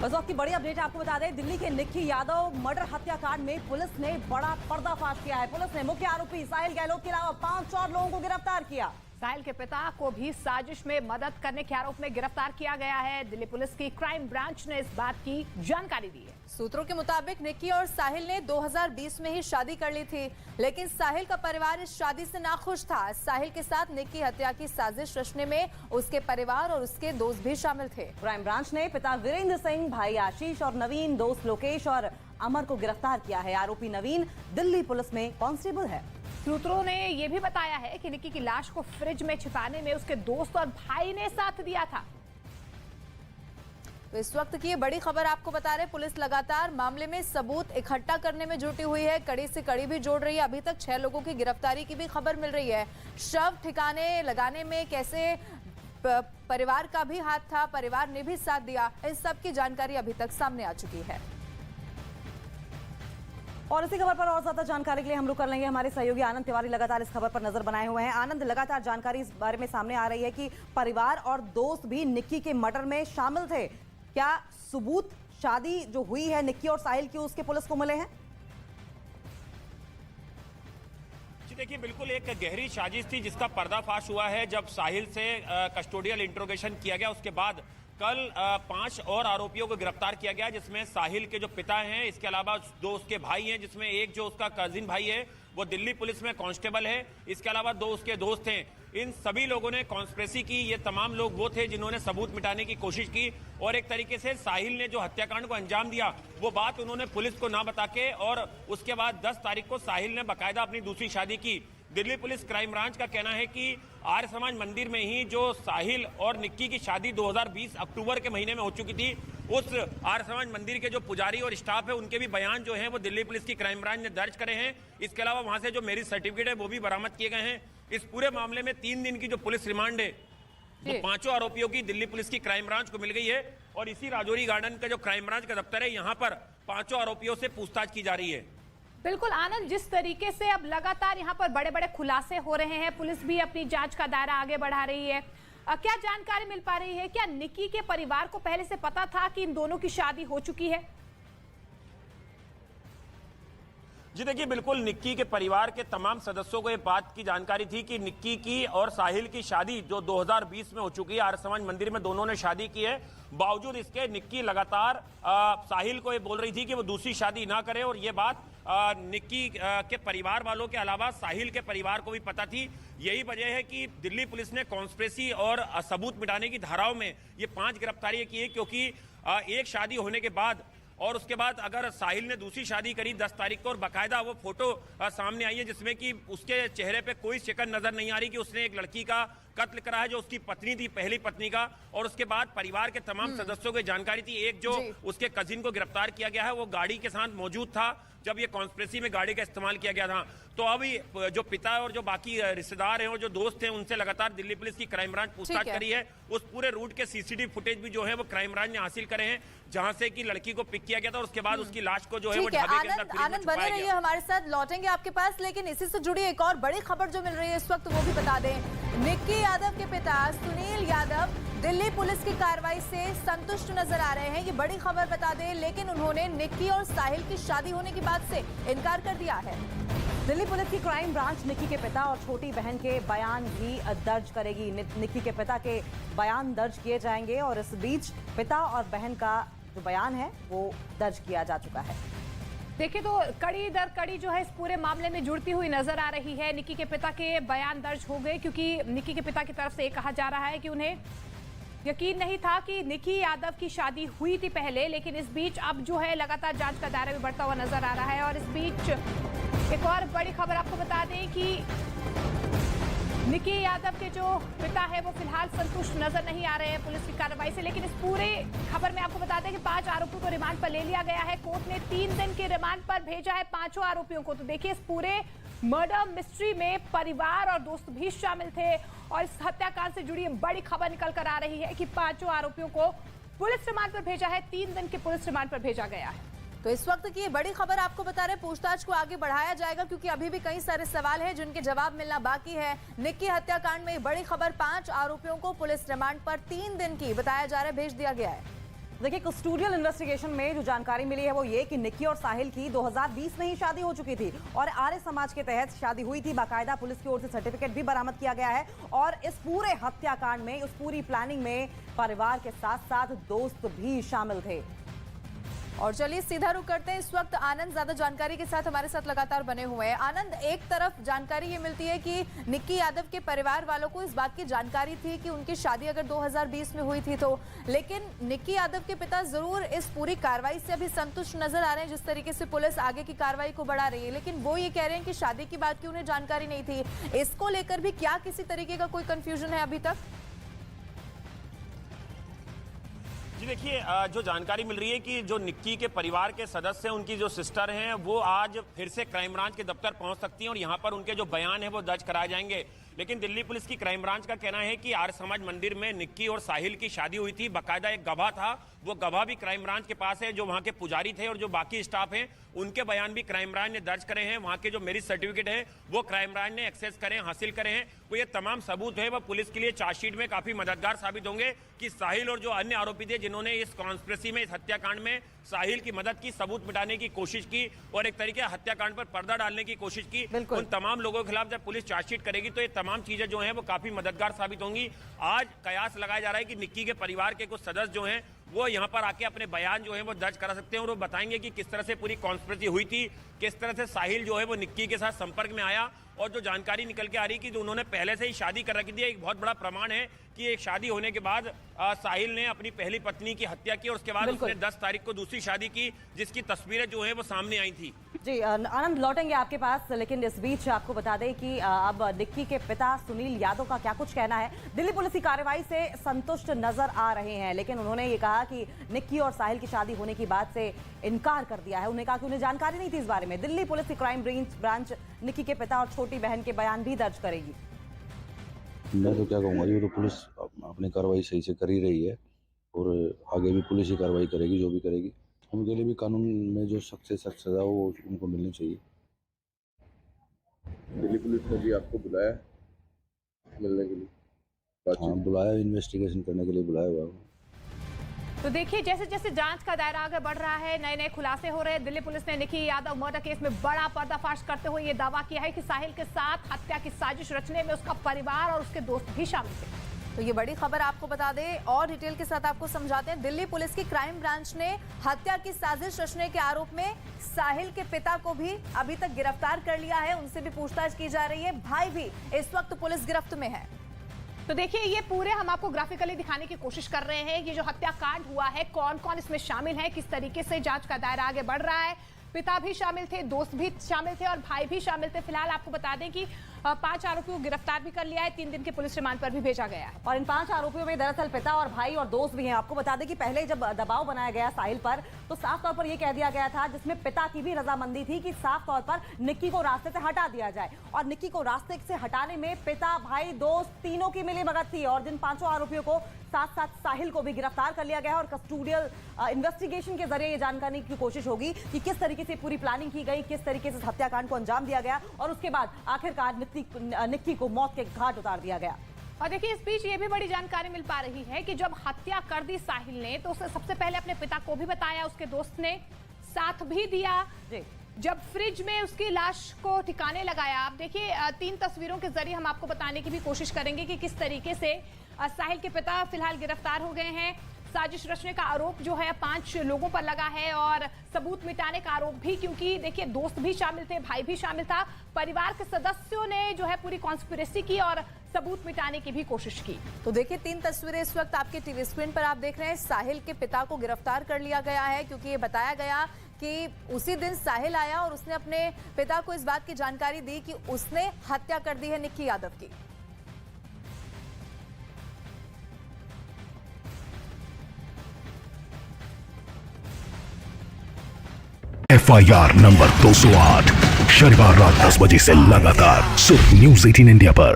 बस वक्त की बड़ी अपडेट आपको बता दें, दिल्ली के निक्की यादव मर्डर हत्याकांड में पुलिस ने बड़ा पर्दाफाश किया है। पुलिस ने मुख्य आरोपी साहिल गहलोत के अलावा 5 और लोगों को गिरफ्तार किया। साहिल के पिता को भी साजिश में मदद करने के आरोप में गिरफ्तार किया गया है। दिल्ली पुलिस की क्राइम ब्रांच ने इस बात की जानकारी दी है। सूत्रों के मुताबिक निक्की और साहिल ने 2020 में ही शादी कर ली थी, लेकिन साहिल का परिवार इस शादी से नाखुश था। साहिल के साथ निक्की हत्या की साजिश रचने में उसके परिवार और उसके दोस्त भी शामिल थे। क्राइम ब्रांच ने पिता वीरेंद्र सिंह, भाई आशीष और नवीन, दोस्त लोकेश और अमर को गिरफ्तार किया है। आरोपी नवीन दिल्ली पुलिस में कांस्टेबल है। सूत्रों ने यह भी बताया है कि निक्की की लाश को फ्रिज में छिपाने में उसके दोस्त और भाई ने साथ दिया था। तो इस वक्त की ये बड़ी खबर आपको बता रहे, पुलिस लगातार मामले में सबूत इकट्ठा करने में जुटी हुई है, कड़ी से कड़ी भी जोड़ रही है। अभी तक 6 लोगों की गिरफ्तारी की भी खबर मिल रही है। शव ठिकाने लगाने में कैसे परिवार का भी हाथ था, परिवार ने भी साथ दिया, इस सब की जानकारी अभी तक सामने आ चुकी है। और इसी खबर पर और ज्यादा जानकारी के लिए हम लोग कर लेंगे हमारे सहयोगी आनंद तिवारी, लगातार इस खबर पर नजर बनाए हुए हैं। आनंद, लगातार जानकारी इस बारे में सामने आ रही है कि परिवार और दोस्त भी निक्की के मर्डर में शामिल थे। क्या सबूत शादी जो हुई है निक्की और साहिल की उसके पुलिस को मिले हैं? जी देखिए, बिल्कुल एक गहरी साजिश थी जिसका पर्दाफाश हुआ है जब साहिल से कस्टोडियल इंट्रोगेशन किया गया। उसके बाद कल 5 और आरोपियों को गिरफ्तार किया गया, जिसमें साहिल के जो पिता हैं, इसके अलावा 2 उसके भाई हैं, जिसमें एक जो उसका कजिन भाई है वो दिल्ली पुलिस में कांस्टेबल है, इसके अलावा 2 उसके दोस्त हैं। इन सभी लोगों ने कॉन्स्पिरेसी की। ये तमाम लोग वो थे जिन्होंने सबूत मिटाने की कोशिश की और एक तरीके से साहिल ने जो हत्याकांड को अंजाम दिया वो बात उन्होंने पुलिस को ना बता के, और उसके बाद 10 तारीख को साहिल ने बाकायदा अपनी दूसरी शादी की। दिल्ली पुलिस क्राइम ब्रांच का कहना है कि आर्य समाज मंदिर में ही जो साहिल और निक्की की शादी 2020 अक्टूबर के महीने में हो चुकी थी, उस आर्य समाज मंदिर के जो पुजारी और स्टाफ है उनके भी बयान जो हैं वो दिल्ली पुलिस की क्राइम ब्रांच ने दर्ज करे हैं। इसके अलावा वहां से जो मैरिज सर्टिफिकेट है वो भी बरामद किए गए हैं। इस पूरे मामले में 3 दिन की जो पुलिस रिमांड है वो 5 आरोपियों की दिल्ली पुलिस की क्राइम ब्रांच को मिल गई है। और इसी राजौरी गार्डन का जो क्राइम ब्रांच का दफ्तर है, यहाँ पर 5 आरोपियों से पूछताछ की जा रही है। बिल्कुल आनंद, जिस तरीके से अब लगातार यहाँ पर बड़े बड़े खुलासे हो रहे हैं, पुलिस भी अपनी जांच का दायरा आगे बढ़ा रही है। क्या जानकारी मिल पा रही है? क्या निक्की के परिवार को पहले से पता था कि इन दोनों की शादी हो चुकी है? जी देखिए, बिल्कुल निक्की के परिवार के तमाम सदस्यों को ये बात की जानकारी थी कि निक्की की और साहिल की शादी जो 2020 में हो चुकी है, आर्य समाज मंदिर में दोनों ने शादी की है। बावजूद इसके निक्की लगातार साहिल को ये बोल रही थी कि वो दूसरी शादी ना करे, और ये बात निक्की के परिवार वालों के अलावा साहिल के परिवार को भी पता थी। यही वजह है कि दिल्ली पुलिस ने कॉन्स्पिरेसी और सबूत मिटाने की धाराओं में ये 5 गिरफ्तारियां की है, क्योंकि एक शादी होने के बाद और उसके बाद अगर साहिल ने दूसरी शादी करी 10 तारीख को, और बाकायदा वो फोटो सामने आई है जिसमें कि उसके चेहरे पे कोई शिकन नजर नहीं आ रही कि उसने एक लड़की का कत्ल करा है जो उसकी पत्नी थी, पहली पत्नी का। और उसके बाद परिवार के तमाम सदस्यों को जानकारी थी। एक जो उसके कजिन को गिरफ्तार किया गया है वो गाड़ी के साथ मौजूद था जब ये कॉन्स्पिरेसी में गाड़ी का इस्तेमाल किया गया था। तो अभी जो पिता और जो बाकी रिश्तेदार हैं और जो दोस्त हैं उनसे लगातार दिल्ली पुलिस की क्राइम ब्रांच पूछताछ करी है। उस पूरे रूट के सीसीटीवी फुटेज भी जो है वो क्राइम ब्रांच ने हासिल करे हैं, जहां से कि लड़की को पिक किया गया था और उसके बाद उसकी लाश को जो है वो ढाबे के अंदर फ्रिज में आनंद छुपाया बने रहिए, हमारे साथ लौटेंगे आपके पास। लेकिन इसी से जुड़ी एक और बड़ी खबर जो मिल रही है इस वक्त वो भी बता दें। निक्की यादव के पिता सुनील यादव दिल्ली पुलिस की कार्रवाई से संतुष्ट नजर आ रहे हैं। ये बड़ी खबर बता दें, लेकिन उन्होंने निक्की और साहिल की शादी होने की बात से इनकार कर दिया है। दिल्ली पुलिस की क्राइम ब्रांच निक्की के पिता और छोटी बहन के बयान भी दर्ज करेगी। निक्की के पिता के बयान दर्ज किए जाएंगे और इस बीच पिता और बहन का जो बयान है वो दर्ज किया जा चुका है। देखिए, तो कड़ी दर कड़ी जो है इस पूरे मामले में जुड़ती हुई नजर आ रही है। निक्की के पिता के बयान दर्ज हो गए, क्योंकि निक्की के पिता की तरफ से ये कहा जा रहा है कि उन्हें यकीन नहीं था कि निक्की यादव की शादी हुई थी पहले, लेकिन इस बीच अब जो है लगातार जांच का दायरा भी बढ़ता हुआ नजर आ रहा है। और इस बीच एक और बड़ी खबर आपको बता दें कि निक्की यादव के जो पिता है वो फिलहाल संतुष्ट नजर नहीं आ रहे हैं पुलिस की कार्रवाई से। लेकिन इस पूरे खबर में आपको बता दें कि 5 आरोपियों को रिमांड पर ले लिया गया है। कोर्ट ने 3 दिन के रिमांड पर भेजा है 5 आरोपियों को। तो देखिए, इस पूरे मर्डर मिस्ट्री में परिवार और दोस्त भी शामिल थे और इस हत्याकांड से जुड़ी बड़ी खबर निकल कर आ रही है कि 5 आरोपियों को पुलिस रिमांड पर भेजा है, 3 दिन के पुलिस रिमांड पर भेजा गया है। तो इस वक्त की ये बड़ी खबर आपको बता रहे, पूछताछ को आगे बढ़ाया जाएगा क्योंकि अभी भी कई सारे सवाल हैं जिनके जवाब मिलना बाकी है। निक्की हत्याकांड में बड़ी खबर, 5 आरोपियों को पुलिस रिमांड पर 3 दिन की बताया जा रहा है भेज दिया गया है। देखिए, कस्टोडियल इन्वेस्टिगेशन में जो जानकारी मिली है वो ये कि निक्की और साहिल की 2020 में ही शादी हो चुकी थी और आर्य समाज के तहत शादी हुई थी। बाकायदा पुलिस की ओर से सर्टिफिकेट भी बरामद किया गया है और इस पूरे हत्याकांड में, उस पूरी प्लानिंग में परिवार के साथ साथ दोस्त भी शामिल थे। और चलिए सीधा रुख करते हैं। इस वक्त आनंद ज्यादा जानकारी के साथ हमारे साथ लगातार बने हुए हैं। आनंद, एक तरफ जानकारी ये मिलती है कि निक्की यादव के परिवार वालों को इस बात की जानकारी थी कि उनकी शादी अगर 2020 में हुई थी तो, लेकिन निक्की यादव के पिता जरूर इस पूरी कार्रवाई से अभी संतुष्ट नजर आ रहे हैं जिस तरीके से पुलिस आगे की कार्रवाई को बढ़ा रही है, लेकिन वो ये कह रहे हैं कि शादी की बात की उन्हें जानकारी नहीं थी। इसको लेकर भी क्या किसी तरीके का कोई कंफ्यूजन है अभी तक? जी देखिए, जो जानकारी मिल रही है कि जो निक्की के परिवार के सदस्य हैं, उनकी जो सिस्टर हैं, वो आज फिर से क्राइम ब्रांच के दफ्तर पहुंच सकती हैं और यहां पर उनके जो बयान है वो दर्ज कराए जाएंगे। लेकिन दिल्ली पुलिस की क्राइम ब्रांच का कहना है कि आर्य समाज मंदिर में निक्की और साहिल की शादी हुई थी। बाकायदा एक गवाह था, वो गवाह भी क्राइम ब्रांच के पास है। जो वहां के पुजारी थे और जो बाकी स्टाफ हैं, उनके बयान भी क्राइम ब्रांच ने दर्ज करे हैं। वहां के जो मैरिज सर्टिफिकेट है वो क्राइम ब्रांच ने एक्सेस करे, हासिल करे हैं। वो ये तमाम सबूत है वो पुलिस के लिए चार्जशीट में काफी मददगार साबित होंगे कि साहिल और जो अन्य आरोपी थे जिन्होंने इस कॉन्स्पिरेसी में, इस हत्याकांड में साहिल की मदद की, सबूत मिटाने की कोशिश की और एक तरीके हत्याकांड पर पर्दा डालने की कोशिश की, उन तमाम लोगों के खिलाफ जब पुलिस चार्जशीट करेगी तो ये तमाम चीजें जो हैं वो काफी मददगार साबित होंगी। आज कयास लगाया जा रहा है कि निक्की के परिवार के कुछ सदस्य जो हैं वो यहाँ पर आके अपने बयान जो है वो दर्ज करा सकते हैं और वो बताएंगे कि किस तरह से पूरी कॉन्स्पिरेसी हुई थी, किस तरह से साहिल जो है वो निक्की के साथ संपर्क में आया। और जो जानकारी निकल के आ रही कि जो उन्होंने पहले से ही शादी कर रखी थी, एक बहुत बड़ा प्रमाण है कि एक शादी होने के बाद साहिल ने अपनी पहली पत्नी की हत्या की और उसके बाद उसने 10 तारीख को दूसरी शादी की, जिसकी तस्वीरें जो है वो सामने आई थी। जी आनंद, लौटेंगे आपके पास, लेकिन इस बीच आपको बता दें कि अब निक्की के पिता सुनील यादव का क्या कुछ कहना है। दिल्ली पुलिस की कार्रवाई से संतुष्ट नजर आ रहे हैं, लेकिन उन्होंने ये कहा कि निक्की और साहिल की शादी होने की बात से इनकार कर दिया है। उन्हें कहा कि उन्हें जानकारी नहीं थी इस बारे में। दिल्ली पुलिस की क्राइम ब्रांच निक्की के पिता और छोटी बहन के बयान भी दर्ज करेगी। मैं तो क्या कहूँगा, ये तो पुलिस अपनी कार्रवाई सही से कर ही रही है और आगे भी पुलिस ही कार्रवाई करेगी, जो भी करेगी। उनके लिए भी कानून में जो सख्त से सख्त सजा हो वो उनको मिलनी चाहिए। दिल्ली पुलिस ने भी आपको बुलाया मिलने के लिए? हाँ, बुलाया, इन्वेस्टिगेशन करने के लिए बुलाया हुआ है। तो देखिए, जैसे जैसे जांच का दायरा आगे बढ़ रहा है, नए नए खुलासे हो रहे हैं। दिल्ली पुलिस ने निक्की यादव मर्डर केस में बड़ा पर्दाफाश करते हुए ये दावा किया है कि साहिल के साथ हत्या की साजिश रचने में उसका परिवार और उसके दोस्त भी शामिल थे। तो ये बड़ी खबर आपको बता दें और डिटेल के साथ आपको समझाते हैं। दिल्ली पुलिस की क्राइम ब्रांच ने हत्या की साजिश रचने के आरोप में साहिल के पिता को भी अभी तक गिरफ्तार कर लिया है। उनसे भी पूछताछ की जा रही है। भाई भी इस वक्त पुलिस गिरफ्त में है। तो देखिए, ये पूरे हम आपको ग्राफिकली दिखाने की कोशिश कर रहे हैं। ये जो हत्याकांड हुआ है, कौन कौन इसमें शामिल है, किस तरीके से जांच का दायरा आगे बढ़ रहा है। पिता भी शामिल थे, दोस्त भी शामिल थे और भाई भी शामिल थे। फिलहाल आपको बता दें कि 5 आरोपियों को गिरफ्तार भी कर लिया है, 3 दिन के पुलिस रिमांड पर भी भेजा गया है। और इन 5 आरोपियों में दरअसल पिता और भाई और दोस्त भी हैं। आपको बता दें कि पहले जब दबाव बनाया गया साहिल पर तो साफ तौर पर यह कह दिया गया था, जिसमें पिता की भी रजामंदी थी, कि साफ तौर पर निक्की को रास्ते से हटा दिया जाए। और निक्की को रास्ते से हटाने में पिता, भाई, दोस्त तीनों की मिलीभगत थी। और जिन 5 आरोपियों को साथ साथ साहिल को भी गिरफ्तार कर लिया गया और कस्टोडियल इन्वेस्टिगेशन के जरिए ये जानने की कोशिश होगी कि किस तरीके से पूरी प्लानिंग की गई, किस तरीके से हत्याकांड को अंजाम दिया गया और उसके बाद आखिरकार निक्की को मौत के घाट उतार दिया गया। और देखिए, इस बीच ये भी बड़ी जानकारी मिल पा रही है कि जब हत्या कर दी साहिल ने तो उसे सबसे पहले अपने पिता को भी बताया, उसके दोस्त ने साथ भी दिया। जब फ्रिज में उसकी लाश को ठिकाने लगाया, आप देखिए 3 तस्वीरों के जरिए हम आपको बताने की भी कोशिश करेंगे कि किस तरीके से साहिल के पिता फिलहाल गिरफ्तार हो गए हैं। साजिश रचने का आरोप जो है 5 लोगों पर लगा है और सबूत मिटाने का आरोप भी, क्योंकि देखिए दोस्त भी शामिल थे, भाई भी शामिल था। परिवार के सदस्यों ने जो है पूरी कॉन्स्पिरेसी की और सबूत मिटाने की भी कोशिश की। तो देखिए 3 तस्वीरें इस वक्त आपके टीवी स्क्रीन पर आप देख रहे हैं। साहिल के पिता को गिरफ्तार कर लिया गया है क्योंकि ये बताया गया कि उसी दिन साहिल आया और उसने अपने पिता को इस बात की जानकारी दी कि उसने हत्या कर दी है निक्की यादव की। FIR नंबर 208 शनिवार रात 10 बजे से लगातार सिर्फ न्यूज़ 18 इंडिया पर।